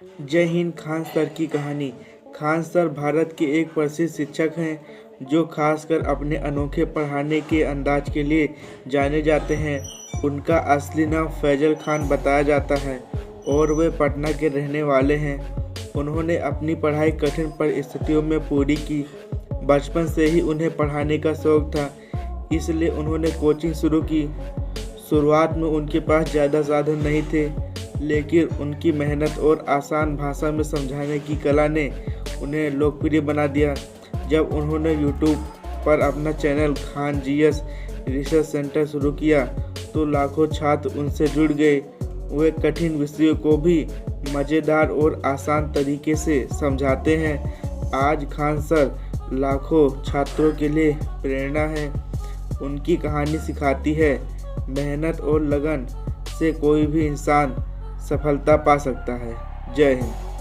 जय हिंद। खान सर की कहानी। खान सर भारत के एक प्रसिद्ध शिक्षक हैं जो खासकर अपने अनोखे पढ़ाने के अंदाज के लिए जाने जाते हैं। उनका असली नाम फैजल खान बताया जाता है और वे पटना के रहने वाले हैं। उन्होंने अपनी पढ़ाई कठिन परिस्थितियों में पूरी की। बचपन से ही उन्हें पढ़ाने का शौक था, इसलिए उन्होंने कोचिंग शुरू की। शुरुआत में उनके पास ज़्यादा साधन नहीं थे, लेकिन उनकी मेहनत और आसान भाषा में समझाने की कला ने उन्हें लोकप्रिय बना दिया। जब उन्होंने यूट्यूब पर अपना channel Khan GS research centre शुरू किया तो लाखों छात्र उनसे जुड़ गए। वे कठिन विषयों को भी मज़ेदार और आसान तरीके से समझाते हैं। आज खान सर लाखों छात्रों के लिए प्रेरणा है। उनकी कहानी सिखाती है मेहनत और लगन से कोई भी इंसान सफलता पा सकता है। जय हिंद।